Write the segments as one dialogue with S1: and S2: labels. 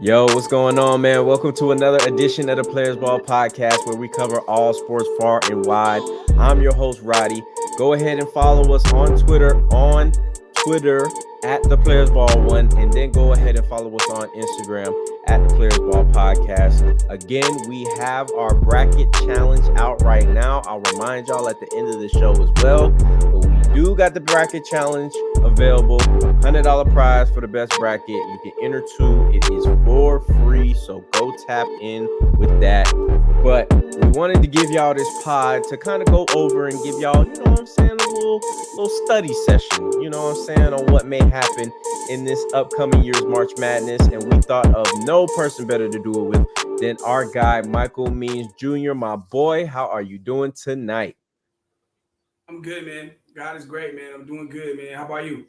S1: Yo, what's going on, man? Welcome to another edition of the Players Ball Podcast where we cover all sports far and wide. I'm your host, Roddy. Go ahead and follow us on Twitter at the Players Ball One, and then go ahead and follow us on Instagram at the Players Ball Podcast. Again, we have our bracket challenge out right now. I'll remind y'all at the end of the show as well. But we do got the bracket challenge available. $100 prize for the best bracket. You can enter two. It is for free, so go tap in with that. But we wanted to give y'all this pod to kind of go over and give y'all, you know what I'm saying, a little study session, you know what I'm saying, on what may happen in this upcoming year's March Madness. And we thought of no person better to do it with than our guy, Michael Means Jr., my boy. How are you doing tonight?
S2: I'm good, man. God is great, man. I'm doing good, man. How about you?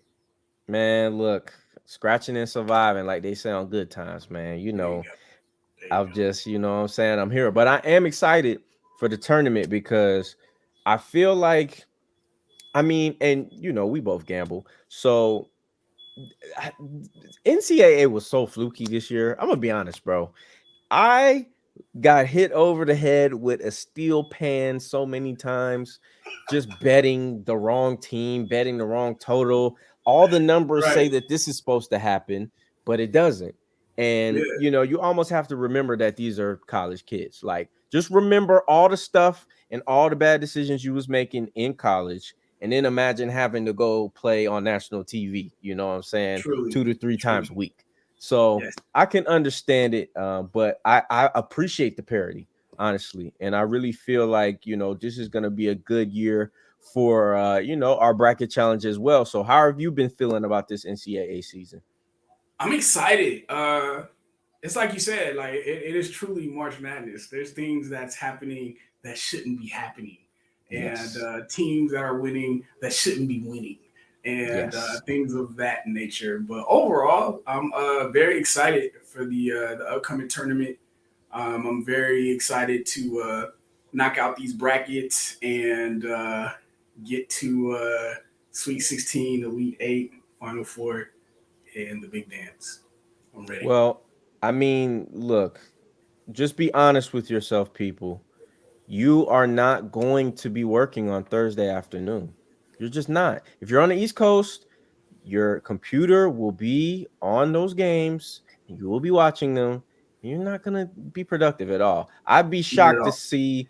S1: Man, look, scratching and surviving, like they say on Good Times, man. You
S2: There you
S1: know,
S2: go. There you
S1: I've
S2: go.
S1: just, you know what I'm saying, I'm here. But I am excited for the tournament because I feel like, I mean, and you know, we both gamble. So NCAA was so fluky this year. I'm gonna be honest, bro. I got hit over the head with a steel pan so many times, just betting the wrong team, betting the wrong total. All the numbers say
S2: Right.
S1: that this is supposed to happen, but it doesn't. And
S2: Yeah.
S1: you know, you almost have to remember that these are college kids. Like, just remember all the stuff and all the bad decisions you was making in college, and then imagine having to go play on national TV. You know what I'm saying?
S2: Truly.
S1: 2 to 3 times a
S2: Truly.
S1: week. So
S2: Yes.
S1: I can understand it, but I appreciate the parody, honestly. And I really feel like, you know, this is going to be a good year for, you know, our bracket challenge as well. So how have you been feeling about this NCAA season?
S2: I'm excited. It's like you said, like it is truly March Madness. There's things that's happening that shouldn't be happening, and
S1: Yes.
S2: teams that are winning that shouldn't be winning, and
S1: Yes.
S2: things of that nature. But overall, I'm very excited for the upcoming tournament. I'm very excited to knock out these brackets and get to Sweet 16, Elite 8, Final Four, and the big dance. I'm ready.
S1: Well, I mean, look, just be honest with yourself, people. You are not going to be working on Thursday afternoon. You're just not. If you're on the East Coast, your computer will be on those games. You will be watching them. You're not going to be productive at all. I'd be
S2: Not at
S1: shocked to
S2: all.
S1: see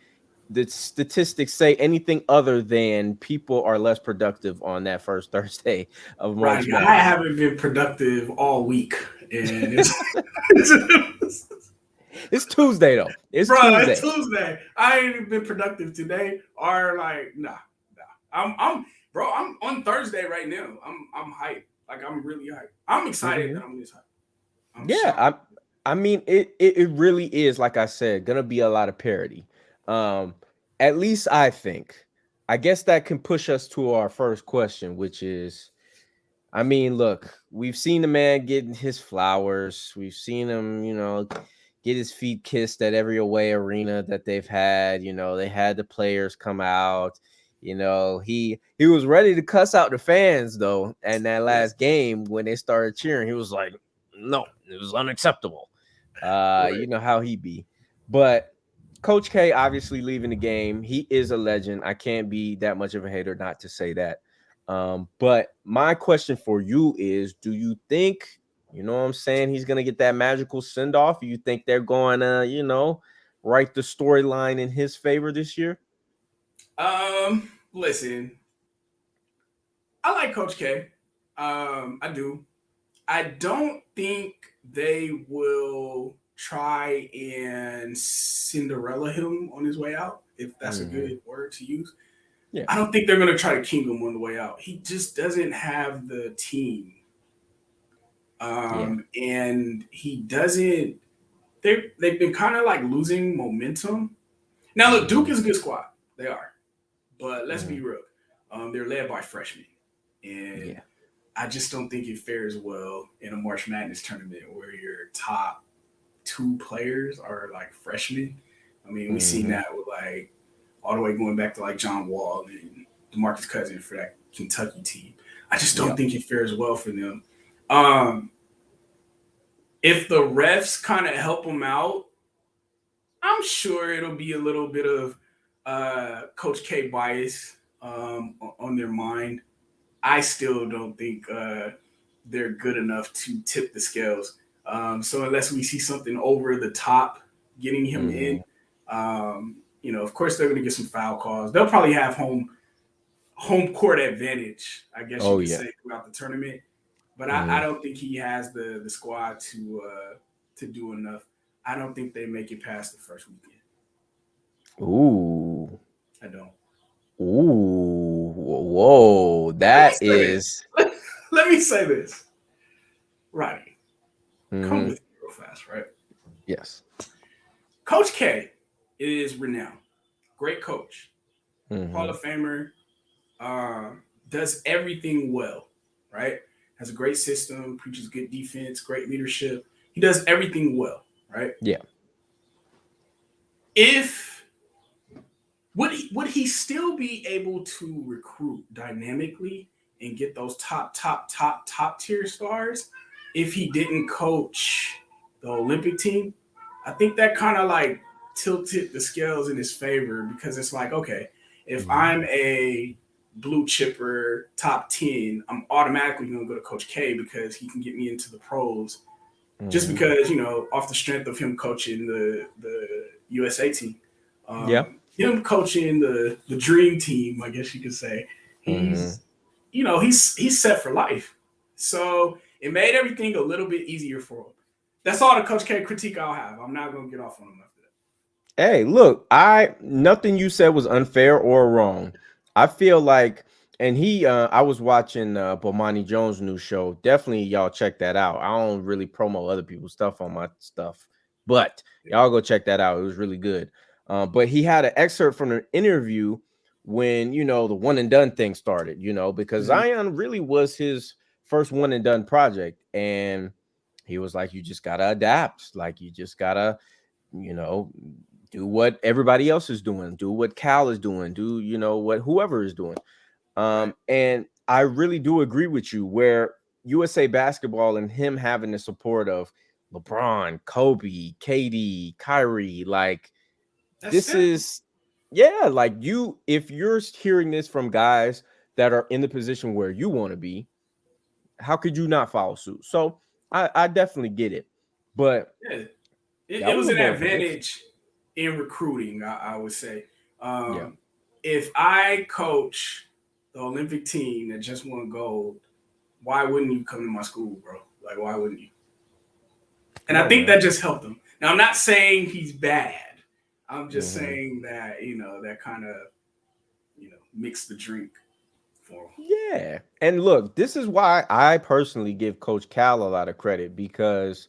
S1: the statistics say anything other than people are less productive on that first Thursday of March
S2: Roddy, I
S1: Madness.
S2: haven't been productive all week, and it's,
S1: It's Tuesday, though. It's
S2: bro. It's
S1: Tuesday.
S2: Tuesday. I ain't even been productive today, or like nah. Bro. I'm on Thursday right now. I'm hyped. Like I'm really hyped. I'm excited
S1: Mhm.
S2: that I'm this hyped. I'm
S1: Yeah,
S2: shocked.
S1: I mean it really is, like I said, gonna be a lot of parody. Um, at least I think. I guess that can push us to our first question, which is, I mean, look, we've seen the man getting his flowers. We've seen him, you know, get his feet kissed at every away arena that they've had. You know, they had the players come out. You know, he was ready to cuss out the fans though. And that
S2: Yes.
S1: last game when they started cheering, he was like, "No, it was unacceptable."
S2: Right.
S1: You know how he be, but Coach K obviously leaving the game. He is a legend. I can't be that much of a hater not to say that. But my question for you is, do you think, you know what I'm saying, he's gonna get that magical send off? You think they're going to, you know, write the storyline in his favor this year?
S2: Listen, I like Coach K. I do. I don't think they will try and Cinderella him on his way out, if that's a
S1: Hmm.
S2: good word to use.
S1: Yeah.
S2: I don't think they're gonna try to king him on the way out. He just doesn't have the team,
S1: Yeah.
S2: and he doesn't. They've been kind of like losing momentum. Now, look, Duke
S1: Hmm.
S2: is a good squad. They are, but let's be
S1: Hmm.
S2: real. They're led by freshmen, and
S1: Yeah.
S2: I just don't think it fares well in a March Madness tournament where your top two players are like freshmen. I mean, we've seen
S1: Hmm.
S2: that with like all the way going back to like John Wall and DeMarcus Cousins for that Kentucky team. I just don't
S1: Yep.
S2: think it fares well for them. Um, If the refs kind of help them out, I'm sure it'll be a little bit of Coach K bias on their mind. I still don't think they're good enough to tip the scales. So unless we see something over the top getting him
S1: Mm-hmm.
S2: in, of course they're going to get some foul calls. They'll probably have home court advantage, I guess you
S1: Oh
S2: could
S1: yeah.
S2: say, throughout the tournament. But I
S1: Mm-hmm.
S2: don't think he has the squad to do enough. I don't think they make it past the first weekend.
S1: Ooh.
S2: I don't.
S1: Ooh. Whoa.
S2: Let me
S1: That
S2: say this.
S1: is.
S2: Let me say this, Roddy. Come
S1: Mm-hmm.
S2: with me real fast, right?
S1: Yes.
S2: Coach K is renowned, great coach, Hall
S1: Mm-hmm.
S2: of Famer, does everything well, right? Has a great system, preaches good defense, great leadership. He does everything well, right?
S1: Yeah.
S2: If would he still be able to recruit dynamically and get those top tier stars if he didn't coach the Olympic team? I think that kind of like tilted the scales in his favor because it's like, okay, if
S1: Mm-hmm.
S2: I'm a blue chipper top 10, I'm automatically going to go to Coach K because he can get me into the pros just
S1: Mm-hmm.
S2: because, off the strength of him coaching the USA team.
S1: Yeah.
S2: Him coaching the dream team, I guess you could say,
S1: Mm-hmm.
S2: he's he's set for life. So it made everything a little bit easier for him. That's all the Coach K critique I'll have. I'm not gonna get off on him after
S1: Hey, look, I nothing you said was unfair or wrong. I feel like, and I was watching Bomani Jones' new show. Definitely, y'all check that out. I don't really promo other people's stuff on my stuff, but
S2: that.
S1: y'all go check that out. It was really good. But he had an excerpt from an interview when the one and done thing started. Because
S2: Mhm.
S1: Zion really was his first one and done project, and he was like, "You just gotta adapt. Like you just gotta." you know do what everybody else is doing, do what Cal is doing, do what whoever is doing.
S2: Right.
S1: And I really do agree with you where USA basketball and him having the support of LeBron, Kobe, KD, Kyrie, like
S2: That's
S1: this
S2: Steph.
S1: is yeah, like if you're hearing this from guys that are in the position where you want to be, how could you not follow suit? So I definitely get it, but
S2: Yeah. It
S1: that was
S2: was
S1: a
S2: an
S1: bold prediction.
S2: advantage in recruiting, I would say.
S1: Yeah.
S2: If I coach the Olympic team that just won gold, why wouldn't you come to my school, bro? Like, why wouldn't you? And
S1: Come
S2: I
S1: on,
S2: think
S1: man.
S2: that just helped him. Now, I'm not saying he's bad. I'm just
S1: Hmm.
S2: saying that, that kind of, mixed the drink for him.
S1: Yeah. And look, this is why I personally give Coach Cal a lot of credit because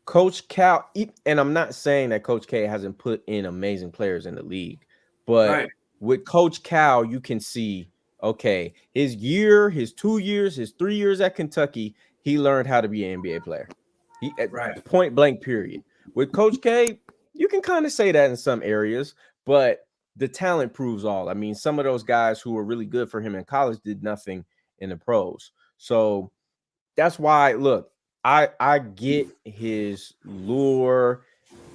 S1: Coach Cal, and I'm not saying that Coach K hasn't put in amazing players in the league, but
S2: Right,
S1: with Coach Cal, you can see, okay, his year, his 2 years, his 3 years at Kentucky, he learned how to be an NBA player. He at
S2: right.
S1: point blank, period. With Coach K, you can kind of say that in some areas, but the talent proves all. I mean, some of those guys who were really good for him in college did nothing in the pros. So that's why, look, I get his lure.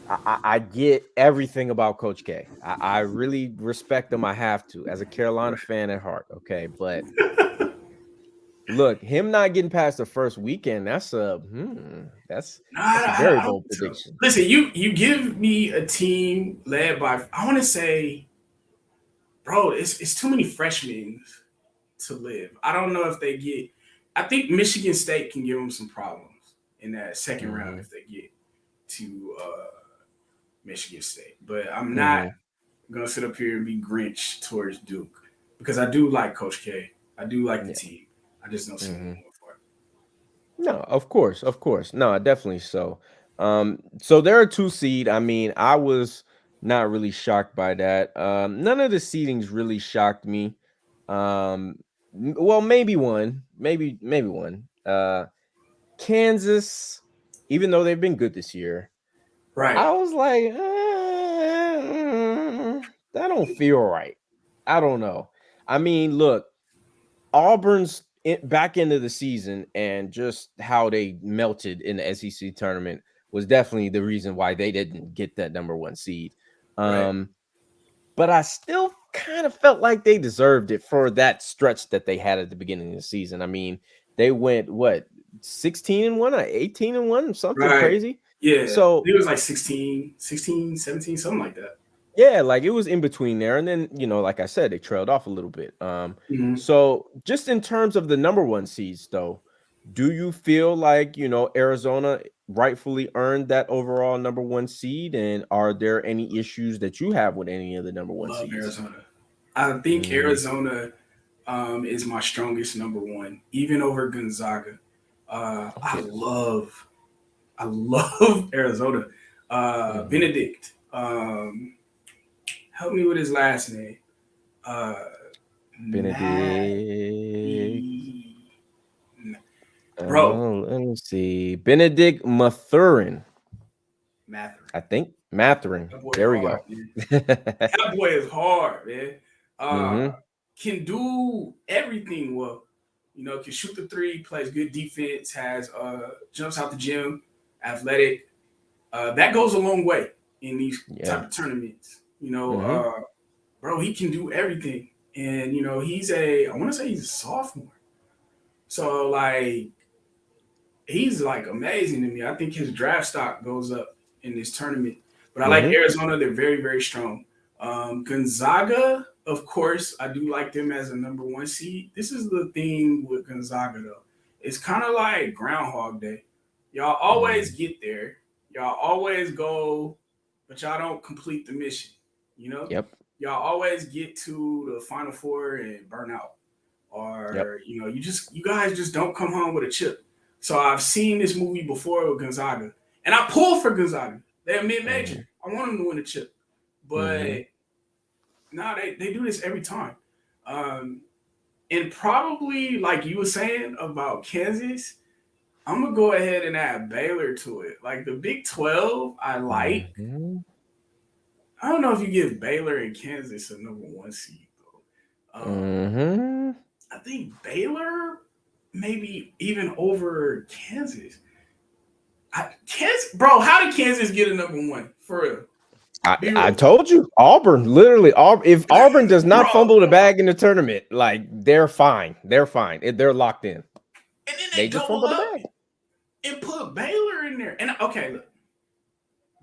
S1: I get everything about Coach K. I really respect him. I have to, as a Carolina
S2: Right.
S1: fan at heart. Okay, but look, him not getting past the first weekend,
S2: No,
S1: that's a
S2: I
S1: very
S2: don't
S1: bold
S2: think so.
S1: prediction.
S2: Listen, you give me a team led by, I want to say, bro, it's too many freshmen to live. I don't know if they get. I think Michigan State can give them some problems in that second round
S1: Hmm.
S2: if they get to Michigan State. But I'm not
S1: Hmm.
S2: gonna sit up here and be Grinch towards Duke because I do like Coach K. I do like the
S1: Yeah.
S2: team. I just don't see them
S1: Hmm.
S2: going for
S1: No, of course, of course. No, definitely so. So they're a 2 seed. I mean, I was not really shocked by that. None of the seedings really shocked me. Well, maybe one, maybe one. Kansas, even though they've been good this year,
S2: it. Right.
S1: I was like, that don't feel right. I don't know. I mean, look, Auburn's. back into the season and just how they melted in the SEC tournament was definitely the reason why they didn't get that number one seed.
S2: Right.
S1: Um, but I still kind of felt like they deserved it for that stretch that they had at the beginning of the season. I mean, they went what 16-1 or 18-1, something
S2: Right.
S1: crazy.
S2: Yeah.
S1: So
S2: It was like 16, 17, something like that.
S1: yeah, like it was in between there, and then like I said, they trailed off a little bit.
S2: Mhm.
S1: So just in terms of the number one seeds, though, do you feel like Arizona rightfully earned that overall number one seed, and are there any issues that you have with any of the number one
S2: Love
S1: seeds?
S2: Arizona. I think
S1: Mm,
S2: Arizona is my strongest number one, even over Gonzaga. I
S1: okay.
S2: love Arizona.
S1: Hmm.
S2: Benedict. Help me with his last name. Uh, Matt.
S1: Benedict.
S2: Bro,
S1: Let me see. Benedict Mathurin.
S2: Matherin.
S1: I think Mathurin.
S2: That boy
S1: There we
S2: hard,
S1: go.
S2: man. That boy is hard, man. Uh,
S1: Hmm.
S2: can do everything well. Can shoot the three, plays good defense, has jumps out the gym, athletic. That goes a long way in these
S1: Yeah.
S2: type of tournaments.
S1: Hmm.
S2: Bro, he can do everything, and I want to say he's a sophomore, so like he's like amazing to me. I think his draft stock goes up in this tournament. But I like
S1: Hmm.
S2: Arizona; they're very, very strong. Gonzaga, of course, I do like them as a number one seed. This is the thing with Gonzaga, though. It's kind of like Groundhog Day. Y'all always
S1: Mm.
S2: get there. Y'all always go, but y'all don't complete the mission. You know,
S1: Yep.
S2: y'all always get to the Final Four and burn out,
S1: Yep.
S2: or you guys just don't come home with a chip. So I've seen this movie before with Gonzaga, and I pulled for Gonzaga. They're mid-major.
S1: Hmm.
S2: I want them to win a chip,
S1: Hmm.
S2: but no, they do this every time. Um, and probably like you were saying about Kansas, I'm gonna go ahead and add Baylor to it. Like the Big 12, I like.
S1: Hmm.
S2: I don't know if you give Baylor and Kansas a number one seed though.
S1: Hmm.
S2: I think Baylor maybe even over Kansas. Kansas, bro, how did Kansas get a number one? For real, be
S1: I
S2: real,
S1: told you, Auburn. Literally, if Auburn does not
S2: bro.
S1: fumble the bag in the tournament, like they're fine. They're fine. They're locked in.
S2: And then
S1: They
S2: they
S1: just
S2: double
S1: fumbled the
S2: up
S1: bag.
S2: and put Baylor in there. And okay, look,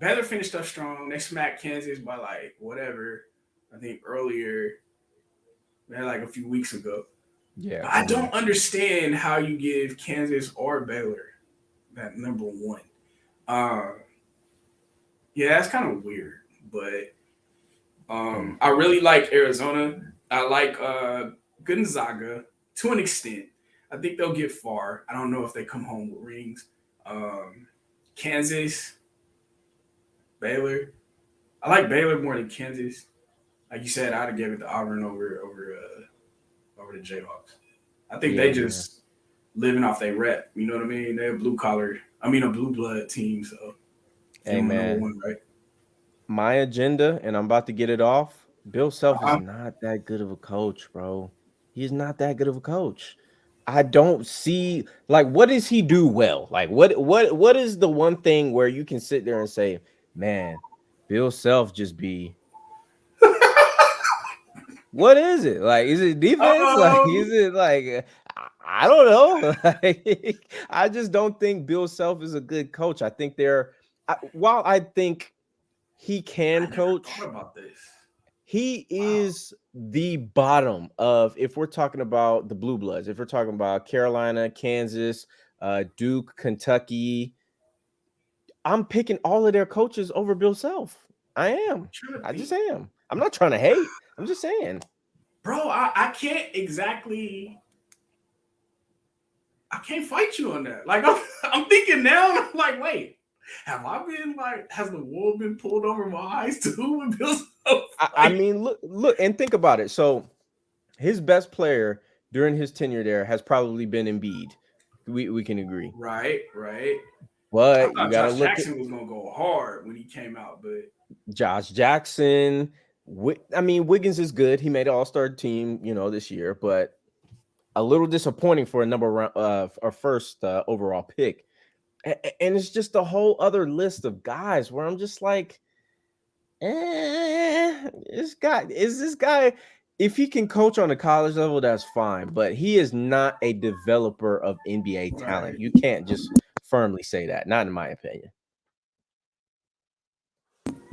S2: Baylor finished up strong. They smacked Kansas by like whatever. I think earlier, like a few weeks ago.
S1: Yeah.
S2: But I don't understand how you give Kansas or Baylor that number one. Uh, yeah, that's kind of weird. But
S1: Hmm.
S2: I really like Arizona. I like Gonzaga to an extent. I think they'll get far. I don't know if they come home with rings. Um, Kansas, Baylor. I like Baylor more than Kansas. Like you said, I'd have given it to Auburn over the Jayhawks. I think they
S1: Yeah.
S2: just living off their rep. You know what I mean? They're a blue collar. I mean a blue blood team. So give
S1: Hey
S2: them a number
S1: man,
S2: one, right?
S1: my agenda, and I'm about to get it off. Bill Self is
S2: Uh-huh.
S1: not that good of a coach, bro. He's not that good of a coach. I don't see like what does he do well? Like what is the one thing where you can sit there and say, man, Bill Self just be what is it? Like, is it defense? Like,
S2: Um,
S1: is it like I don't know. Like, I just don't think Bill Self is a good coach. I think while I think he can
S2: I never thought
S1: coach,
S2: about this.
S1: he
S2: Wow.
S1: is the bottom of if we're talking about the Blue Bloods, if we're talking about Carolina, Kansas, Duke, Kentucky. I'm picking all of their coaches over Bill Self. I am.
S2: I'm trying to
S1: I just
S2: think.
S1: am. I'm not trying to hate. I'm just saying.
S2: Bro, I can't exactly. I can't fight you on that. Like I'm thinking now, and I'm like, wait, have I been like, has the wool been pulled over my eyes too with Bill Self?
S1: I
S2: Like,
S1: mean, look, and think about it. So his best player during his tenure there has probably been Embiid. We can agree,
S2: right, right. I
S1: but you
S2: thought
S1: got to
S2: Josh
S1: look at
S2: Jackson was gonna go hard when he came out, but
S1: Josh Jackson. I mean, Wiggins is good. He made an All-Star team, this year, but a little disappointing for a number round our first overall pick. And it's just a whole other list of guys where I'm just like, this guy, if he can coach on the college level, that's fine. But he is not a developer of NBA talent.
S2: Right.
S1: You can't just firmly say that, not in my opinion.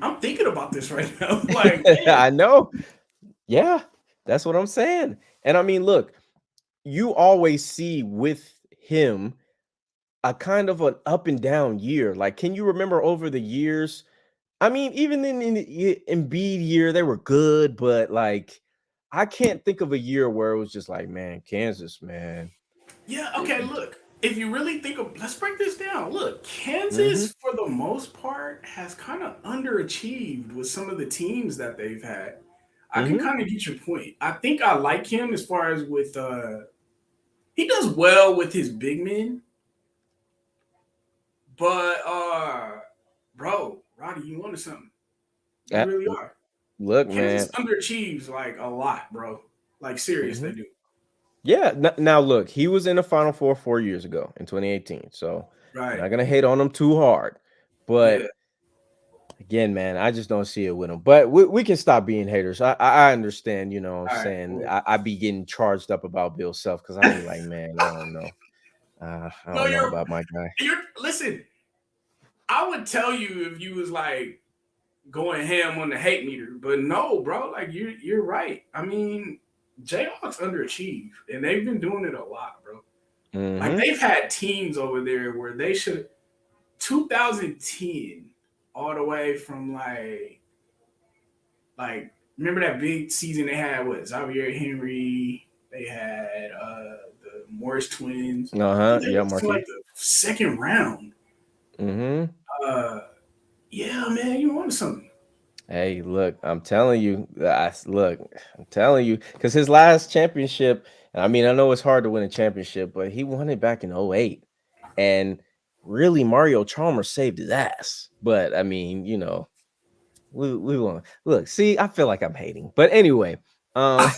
S2: I'm thinking about this right now. Like, man,
S1: I know. Yeah, that's what I'm saying. And I mean, look, you always see with him a kind of an up and down year. Like, can you remember over the years? I mean, even in the Embiid year, they were good, but like, I can't think of a year where it was just like, man, Kansas, man.
S2: yeah, okay, look. If you really think of, let's break this down. Look,
S1: Mm-hmm.
S2: Kansas, for the most part, has kind of underachieved with some of the teams that they've had. I can
S1: Mm-hmm.
S2: kind of get your point. I think I like him as far as with he does well with his big men, but bro, Roddy, you wanted something. You really are.
S1: Look,
S2: Kansas
S1: man.
S2: underachieves like a lot, bro. Like serious,
S1: Mm-hmm.
S2: they do.
S1: Yeah. Now, look, he was in the Final Four 4 years ago in 2018. So I'm
S2: Right.
S1: not gonna hate on him too hard.
S2: Yeah.
S1: But again, man, I just don't see it with him. But we can stop being haters. I understand, you know what I'm
S2: All right.
S1: saying.
S2: Cool.
S1: I be getting charged up about Bill Self because I be like, man, I don't know. I
S2: No,
S1: don't know about my guy.
S2: you're listen. I would tell you if you was like going ham on the hate meter, but no, bro. Like you're right. I mean, Jayhawks underachieve, and they've been doing it a lot, bro. Like
S1: Mm-hmm.
S2: they've had teams over there where they should 2010 all the way from like remember that big season they had with Xavier Henry. They had the Morris twins. I
S1: Uh-huh.
S2: think they
S1: Yeah,
S2: went to like
S1: Marquis.
S2: the second round.
S1: Mm-hmm.
S2: Uh, yeah, man, you want something?
S1: Hey, look, I'm telling you, look, I'm telling you, because his last championship, and I mean, I know it's hard to win a championship, but he won it back in '08, and really Mario Chalmers saved his ass. But I mean, we want look, see, I feel like I'm hating. But anyway, um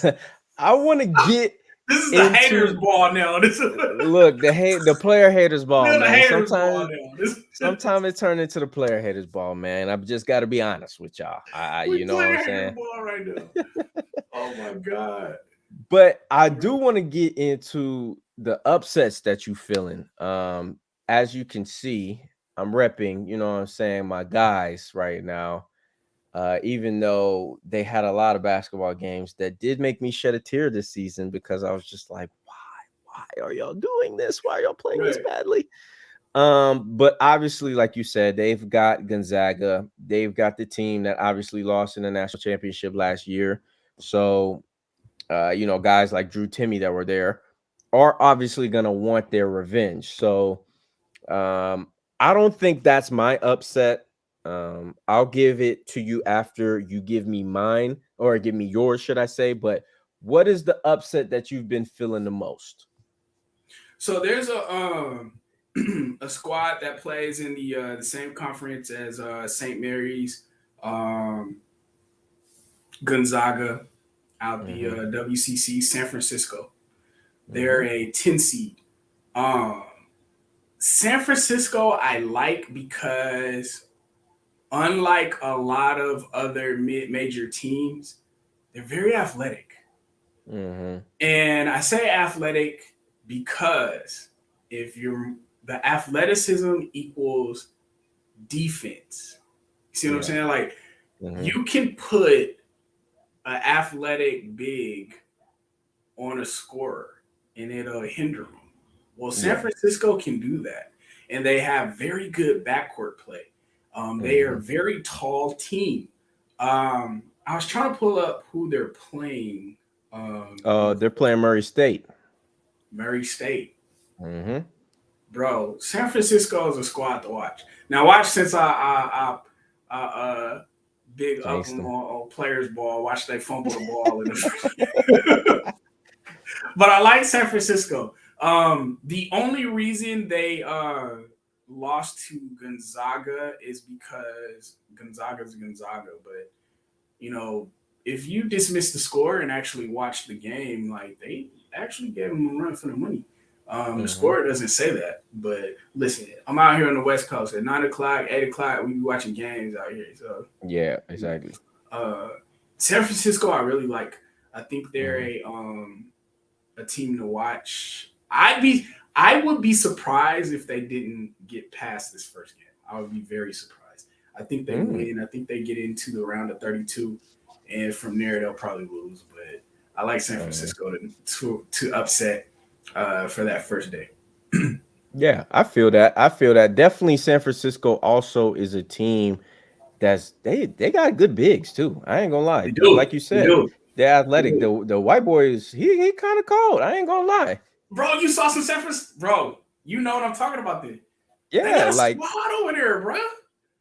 S1: I want to get
S2: This is the haters
S1: into
S2: ball now. This is
S1: look, the player haters ball,
S2: the
S1: man.
S2: haters ball now.
S1: Sometimes it turned into the player haters ball, man. I've just got to be honest with y'all.
S2: We
S1: You know what I'm
S2: player haters
S1: saying?
S2: ball right now. Oh my god.
S1: But I
S2: All
S1: do
S2: right.
S1: want to get into the upsets that you feeling. As you can see, I'm repping, you know what I'm saying, my guys right now. Even though they had a lot of basketball games that did make me shed a tear this season because I was just like, why are y'all doing this? Why are y'all playing this
S2: Right.
S1: badly? But obviously, like you said, they've got Gonzaga. They've got the team that obviously lost in the national championship last year. So, guys like Drew Timmy that were there are obviously gonna want their revenge. So, um, I don't think that's my upset. I'll give it to you after you give me mine or give me yours, should I say? But what is the upset that you've been feeling the most?
S2: So there's a squad that plays in the same conference as St. Mary's, um, Gonzaga, out the
S1: Mm-hmm.
S2: WCC, San Francisco. They're
S1: Mm-hmm.
S2: a 10 seed. Um, San Francisco, I like because unlike a lot of other mid major teams, they're very athletic.
S1: Mm-hmm.
S2: And I say athletic because if you're the athleticism equals defense. You see what I'm
S1: Yeah.
S2: saying? Like
S1: Mm-hmm.
S2: you can put an athletic big on a scorer and it'll hinder them. Well, San
S1: Yeah.
S2: Francisco can do that, and they have very good backcourt play. They are a
S1: Mm-hmm.
S2: very tall team. I was trying to pull up who they're playing in the
S1: They're
S2: first
S1: playing Murray State.
S2: Murray State.
S1: Mm-hmm.
S2: Bro, San Francisco is a squad to watch. Now, watch since I big up
S1: Jinxed them.
S2: on players ball. Watch they fumble the ball in the but I like San Francisco. The only reason they lost to Gonzaga is because Gonzaga's Gonzaga, but you know if you dismiss the score and actually watch the game, like they actually gave them a run for the money. The
S1: Hmm.
S2: score doesn't say that, but listen, I'm out here on the West Coast at 9 o'clock, 8 o'clock. We be watching games out here, so
S1: Yeah,
S2: you know.
S1: exactly.
S2: San Francisco, I really like. I think they're
S1: Hmm.
S2: a team to watch. I would be surprised if they didn't get past this first game. I would be very surprised. I think they
S1: Mm.
S2: win. I think they get into the round of 32, and from there they'll probably lose. But I like San
S1: Uh,
S2: Francisco to upset for that first day.
S1: yeah, I feel that. I feel that. Definitely San Francisco also is a team that's they got good bigs too. I ain't gonna lie.
S2: They do.
S1: Like you
S2: They
S1: said,
S2: do.
S1: they're
S2: They
S1: athletic.
S2: do.
S1: The white boy is he kind of cold. I ain't gonna lie.
S2: Bro, you saw some San Francisco. Bro, you know what I'm talking about. Then they got
S1: Yeah,
S2: a
S1: like
S2: squad over there, bro.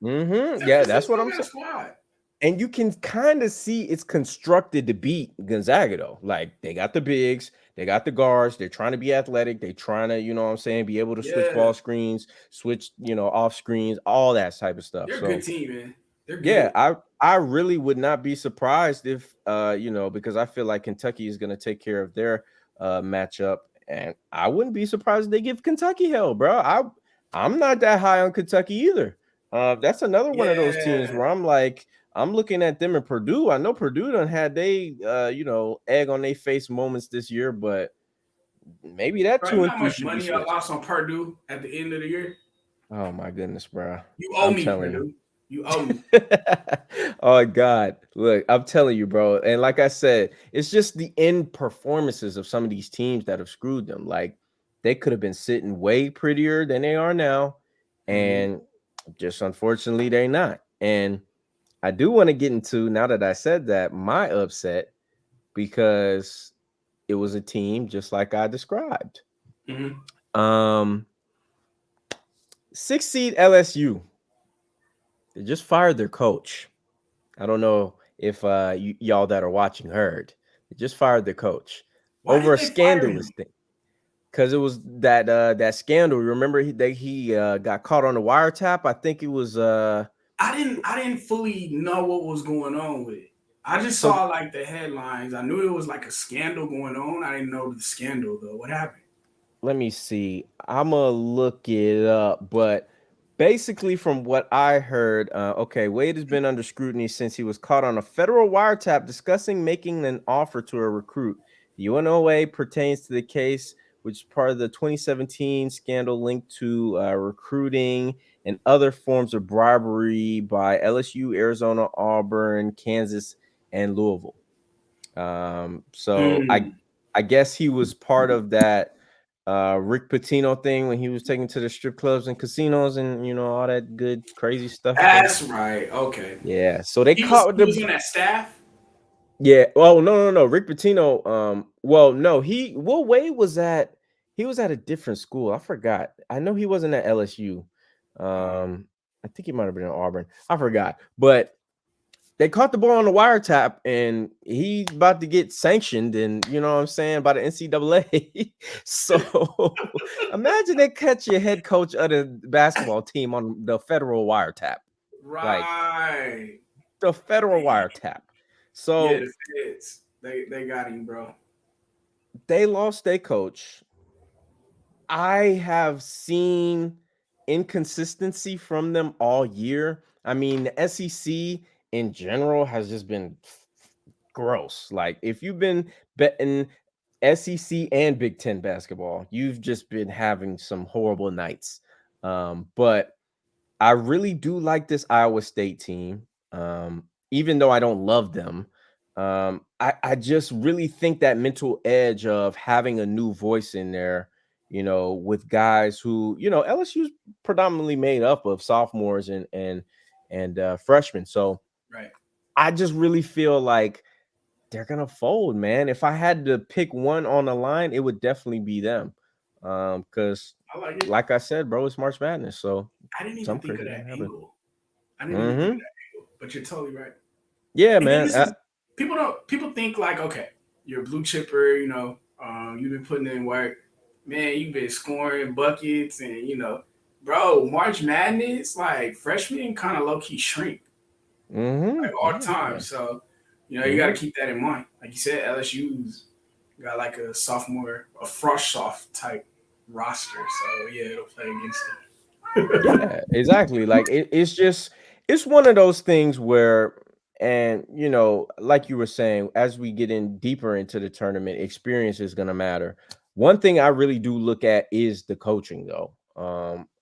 S2: San
S1: yeah, that's what
S2: Francisco
S1: I'm
S2: got a
S1: saying.
S2: squad.
S1: And you can kind of see it's constructed to beat Gonzaga though. Like they got the bigs, they got the guards, they're trying to be athletic, they're trying to, what I'm saying, be able to switch
S2: Yeah,
S1: ball screens, switch, off screens, all that type of stuff.
S2: they're a good
S1: So
S2: team, man. They're
S1: yeah,
S2: good.
S1: I really would not be surprised if because I feel like Kentucky is going to take care of their matchup, and I wouldn't be surprised if they give Kentucky hell, bro. I'm not that high on Kentucky either. That's another one of those teams
S2: Yeah,
S1: where I'm like I'm looking at them in Purdue. I know Purdue done had they egg on their face moments this year, but maybe that
S2: bro. You
S1: two
S2: know
S1: and
S2: how
S1: three
S2: much
S1: should be
S2: money I
S1: switched.
S2: lost on Purdue at the end of the year?
S1: Oh my goodness, bro.
S2: You owe
S1: I'm
S2: me,
S1: telling you.
S2: Purdue. You owe me.
S1: Oh God. Look, I'm telling you, bro. And like I said, it's just the end performances of some of these teams that have screwed them. Like they could have been sitting way prettier than they are now.
S2: Hmm.
S1: And just unfortunately, they're not. And I do want to get into, now that I said that, my upset because it was a team just like I described.
S2: Hmm.
S1: Um, 6 seed LSU. They just fired their coach. I don't know if y'all that are watching heard. They just fired the coach
S2: Why
S1: over
S2: did
S1: a
S2: they fire
S1: scandalous
S2: him?
S1: thing because it was that scandal. Remember he got caught on the wiretap. I think it was
S2: I didn't fully know what was going on with it. I just
S1: so
S2: saw like the headlines. I knew it was like a scandal going on. I didn't know the scandal though. What happened?
S1: let me see. I'm gonna look it up, but basically, from what I heard, okay, Wade has been under scrutiny since he was caught on a federal wiretap discussing making an offer to a recruit. The UNOA pertains to the case, which is part of the 2017 scandal linked to recruiting and other forms of bribery by LSU, Arizona, Auburn, Kansas, and Louisville. So I
S2: Hmm.
S1: I guess he was part of that Rick Pitino thing when he was taken to the strip clubs and casinos and all that good crazy stuff. So
S2: That's right. Okay.
S1: yeah, so they
S2: He was
S1: caught
S2: he
S1: the
S2: was on that staff.
S1: yeah. Oh no, Rick Pitino. Well, no, Will Wade was at he was at a different school. I forgot. I know he wasn't at LSU.
S2: Uh,
S1: I think he might have been at Auburn. I forgot, but they caught the ball on the wiretap and he's about to get sanctioned and you know what I'm saying by the NCAA. So imagine they catch your head coach of the basketball team on the federal wiretap. Like
S2: right.
S1: the federal wiretap.
S2: Yeah,
S1: So
S2: the feds. They got him, bro.
S1: they lost their coach. I have seen inconsistency from them all year. I mean, the SEC in general has just been gross. Like if you've been betting SEC and Big Ten basketball, you've just been having some horrible nights. But I really do like this Iowa State team. Even though I don't love them, I just really think that mental edge of having a new voice in there, with guys who, LSU's predominantly made up of sophomores and freshmen. So
S2: Right.
S1: I just really feel like they're gonna fold, man. If I had to pick one on the line, it would definitely be them. Because
S2: I like it.
S1: like I said, bro, it's March Madness, so
S2: I didn't even
S1: something
S2: think of
S1: crazy
S2: that
S1: can happen.
S2: angle. I didn't even think of
S1: Mm-hmm.
S2: that angle. But you're totally right.
S1: Yeah,
S2: And then
S1: man.
S2: this is people think like, okay, you're a blue chipper, you've been putting in work, man, you've been scoring buckets, and bro, March Madness, like freshmen kind of low key shrink
S1: Mm-hmm.
S2: like all the
S1: Yeah,
S2: time.
S1: yeah.
S2: So You got to keep that in mind. Like you said, LSU's got like a sophomore, a frosh soft type roster. So yeah, it'll play against them.
S1: Yeah, exactly. Like it's just it's one of those things where, and like you were saying, as we get in deeper into the tournament, experience is gonna matter. One thing I really do look at is the coaching, though.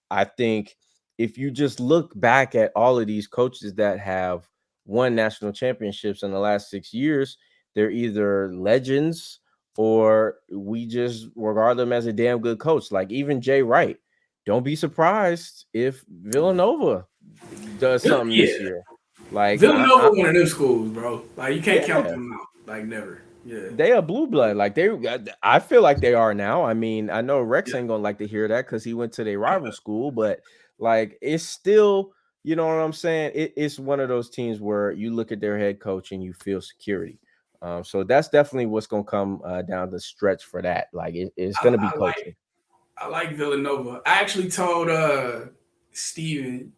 S1: I think if you just look back at all of these coaches that have won national championships in the last 6 years, they're either legends or we just regard them as a damn good coach. Like even Jay Wright, don't be surprised if Villanova does something this
S2: Yeah,
S1: year. Like
S2: Villanova, one of them schools, bro. Like you can't count
S1: yeah,
S2: them out. Like never. Yeah.
S1: they are blue blood. Like I feel like they are now. I mean, I know Rex
S2: Yeah.
S1: ain't gonna like to hear that because he went to their rival school, but like it's still, you know what I'm saying? It's one of those teams where you look at their head coach and you feel security. So that's definitely what's gonna come down the stretch for that. Like it's
S2: I,
S1: gonna be
S2: I like
S1: coaching.
S2: I like Villanova. I actually told Steven,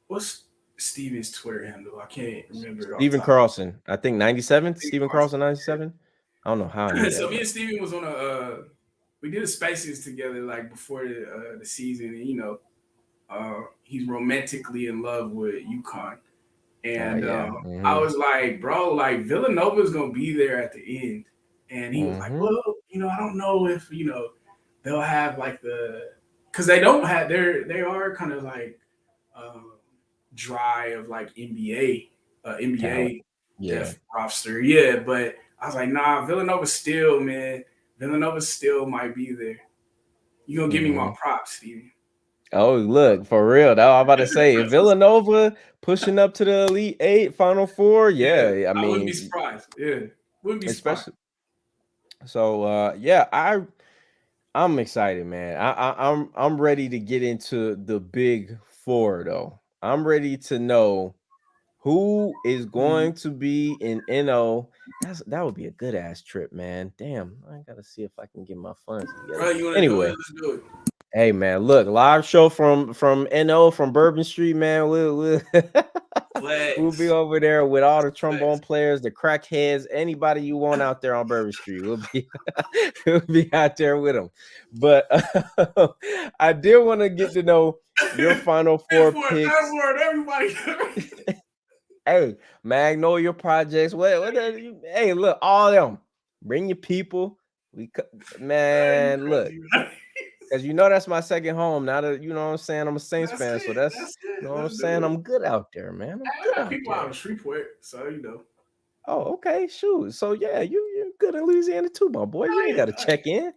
S2: what's Steven's Twitter handle? I can't remember it off the
S1: Stephen
S2: top.
S1: Carlson, I think 97.
S2: Steven
S1: Stephen
S2: Carson.
S1: Carlson 97. I don't know how I knew
S2: So
S1: that,
S2: me
S1: but
S2: and Steven was on we did a spaces together like before the season, and he's romantically in love with UConn. And
S1: yeah.
S2: I was like, bro, like Villanova's gonna be there at the end. And he was like,
S1: Mm-hmm.
S2: well, I don't know if they'll have like because they don't have they are kind of like um, dry of like
S1: Talent.
S2: NBA
S1: Yeah.
S2: depth roster. Yeah, but I was like, nah, Villanova still, man. Villanova still might be there. You gonna give me my
S1: Mm-hmm.
S2: props, Stevie?
S1: Oh, look, for real. Now I'm about to say if Villanova pushing up to the Elite Eight, Final Four,
S2: Yeah,
S1: yeah. I
S2: I wouldn't be
S1: mean,
S2: surprised. Yeah, wouldn't be surprised.
S1: especially so yeah, I'm excited, man. I'm ready to get into the big four though. I'm ready to know who is
S2: Mhm.
S1: going to be in NO. That would be a good ass trip, man. Damn, I gotta see if I can get my funds together.
S2: Bro, you want to do it?
S1: Anyway,
S2: Let's do it.
S1: hey man, look, live show from NO from Bourbon Street, man. We'll we'll be
S2: Flex,
S1: over there with all the trombone
S2: flex.
S1: players, the crackheads, anybody you want out there on Bourbon Street. We'll be we'll be out there with them. But I did want to get to know your Final Four picks.
S2: Everybody.
S1: Hey, Magnolia Projects. Hey, look, all of them. Bring your people.
S2: You
S1: Man, look,
S2: crazy, man.
S1: because that's my second home. Now that you know what I'm saying, I'm a Saints
S2: That's
S1: fan, so
S2: it.
S1: that's
S2: That's it.
S1: what I'm
S2: Let's
S1: saying.
S2: do it.
S1: I'm good out there, man. I'm
S2: I
S1: good
S2: got
S1: out
S2: people out
S1: there.
S2: of Shreveport, so
S1: Oh, okay, shoot. So yeah, you're good in Louisiana too, my boy. You
S2: I
S1: ain't
S2: am.
S1: got to check in.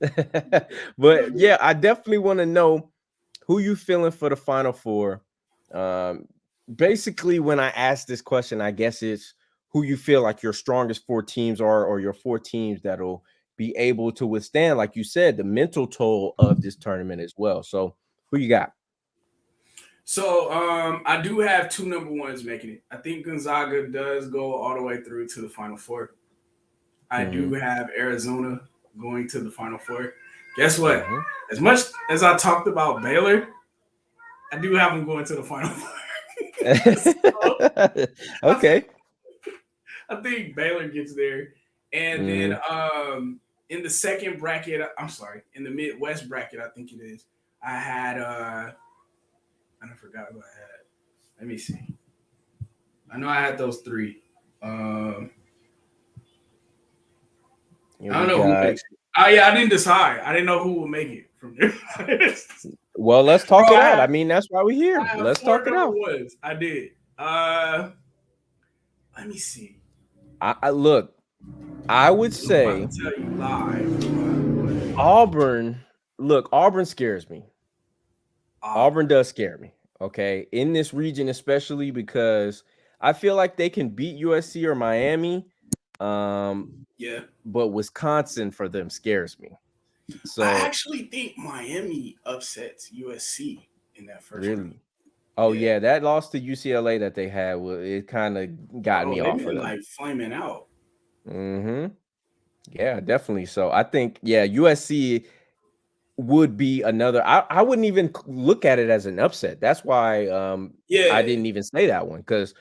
S2: You know
S1: But yeah, I definitely want to know who you feeling for the Final Four. Um, Basically, when I ask this question, I guess it's who you feel like your strongest four teams are, or your four teams that'll be able to withstand, like you said, the mental toll of this tournament as well. So, who you got?
S2: So I do have two number ones making it. I think Gonzaga does go all the way through to the Final Four. I do
S1: Mm-hmm.
S2: have Arizona going to the Final Four. Guess what?
S1: Mm-hmm.
S2: As much as I talked about Baylor, I do have them going to the Final Four. So I think,
S1: Okay.
S2: I think Baylor gets there, and then
S1: Mm-hmm.
S2: in the second bracket, I'm sorry, in the Midwest bracket, I think it is. I had I forgot who I had. Let me see. I know I had those three. Um, I
S1: We
S2: don't know who
S1: got.
S2: makes it. Oh yeah, I didn't decide. I didn't know who will make it from there.
S1: Well, let's
S2: Bro,
S1: talk it out. I mean, that's why we're here.
S2: I have
S1: Let's
S2: four
S1: talk it
S2: number
S1: out.
S2: ones. I did. Uh, Let me see.
S1: I look. I would
S2: I'm about
S1: say
S2: to tell you live.
S1: Auburn. Look, Auburn scares me. Auburn
S2: Auburn.
S1: does scare me. Okay, in this region, especially because I feel like they can beat USC or Miami, um,
S2: Yeah.
S1: but Wisconsin for them scares me.
S2: I
S1: So
S2: actually think Miami upsets USC in that first round.
S1: really, oh
S2: Yeah.
S1: yeah, that loss to UCLA that they had, it kind of got
S2: Bro,
S1: me
S2: they've
S1: off of
S2: been
S1: them.
S2: like flaming out.
S1: Hmm. Yeah, definitely. So I think USC would be another. I wouldn't even look at it as an upset. That's why I
S2: Yeah.
S1: didn't even say that one because